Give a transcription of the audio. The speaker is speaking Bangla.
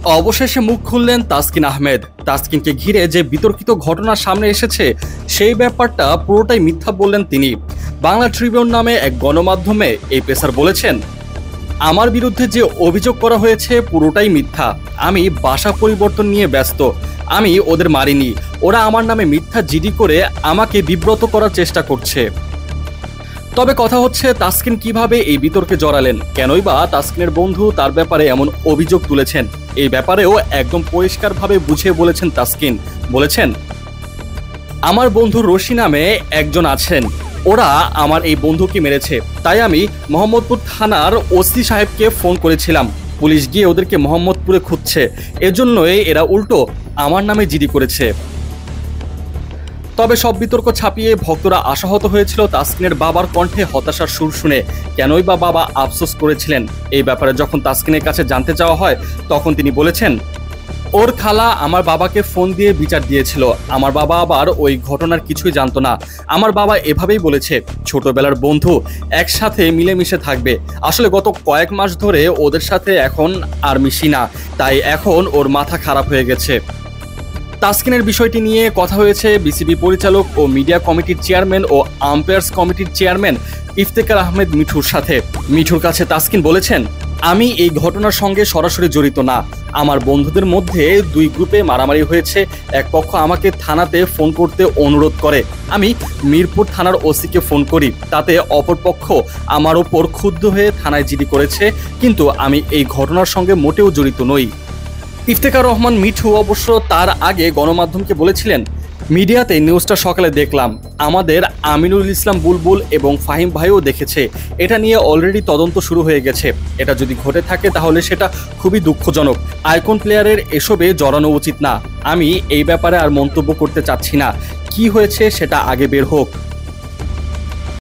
অবশেষে মুখ খুললেন তাসকিন আহমেদ। তাসকিনকে ঘিরে যে বিতর্কিত ঘটনা সামনে এসেছে সেই ব্যাপারটা পুরোটাই মিথ্যা বললেন তিনি। বাংলা ট্রিবিউন নামে এক গণমাধ্যমে এই পেসার বলেছেন, আমার বিরুদ্ধে যে অভিযোগ করা হয়েছে পুরোটাই মিথ্যা। আমি বাসা পরিবর্তন নিয়ে ব্যস্ত। আমি ওদের মারিনি। ওরা আমার নামে মিথ্যা জিডি করে আমাকে বিব্রত করার চেষ্টা করছে। তবে কথা হচ্ছে তাসকিন কিভাবে এই বিতর্কে জড়ালেন, কেনই বা তাসকিনের বন্ধু তার ব্যাপারে এমন অভিযোগ তুলেছেন। এই ব্যাপারেও একদম পরিষ্কারভাবে বুঝিয়ে বলেছেন তাসকিন। বলেছেন, আমার বন্ধু রশি নামে একজন আছেন, ওরা আমার এই বন্ধুকে মেরেছে। তাই আমি মোহাম্মদপুর থানার ওসি সাহেবকে ফোন করেছিলাম। পুলিশ গিয়ে ওদেরকে মোহাম্মদপুরে খুঁজছে। এজন্যই এরা উল্টো আমার নামে জিডি করেছে। তবে সব বিতর্ক ছাপিয়ে ভক্তরা আশাহত হয়েছিল তাসকিনের বাবার কণ্ঠে হতাশার সুর শুনে। কেনই বা বাবা আফসোস করেছিলেন এই ব্যাপারে যখন তাসকিনের কাছে জানতে চাওয়া হয়, তখন তিনি বলেছেন, ওর খালা আমার বাবাকে ফোন দিয়ে বিচার দিয়েছিল। আমার বাবা আবার ওই ঘটনার কিছুই জানতো না। আমার বাবা এভাবেই বলেছে, ছোটবেলার বন্ধু একসাথে মিলেমিশে থাকবে। আসলে গত কয়েক মাস ধরে ওদের সাথে এখন আর মিশি না, তাই এখন ওর মাথা খারাপ হয়ে গেছে। তাসকিনের বিষয়টি নিয়ে কথা হয়েছে বিসিবি পরিচালক ও মিডিয়া কমিটির চেয়ারম্যান ও আম্পায়ার্স কমিটির চেয়ারম্যান ইফতেখার আহমেদ মিঠুর সাথে। মিঠুর কাছে তাসকিন বলেছেন, আমি এই ঘটনার সঙ্গে সরাসরি জড়িত না। আমার বন্ধুদের মধ্যে দুই গ্রুপে মারামারি হয়েছে। এক পক্ষ আমাকে থানাতে ফোন করতে অনুরোধ করে। আমি মিরপুর থানার ওসিকে ফোন করি। তাতে অপরপক্ষ আমার ওপর ক্ষুব্ধ হয়ে থানায় জিডি করেছে, কিন্তু আমি এই ঘটনার সঙ্গে মোটেও জড়িত নই। ইফতেখার রহমান মিঠু অবশ্য তার আগে গণমাধ্যমকে বলেছিলেন, মিডিয়াতে নিউজটা সকালে দেখলাম, আমাদের আমিনুল ইসলাম বুলবুল এবং ফাহিম ভাইও দেখেছে। এটা নিয়ে অলরেডি তদন্ত শুরু হয়ে গেছে। এটা যদি ঘটে থাকে তাহলে সেটা খুবই দুঃখজনক। আইকন প্লেয়ারের এসবে জড়ানো উচিত না। আমি এই ব্যাপারে আর মন্তব্য করতে চাচ্ছি না। কি হয়েছে সেটা আগে বের হোক।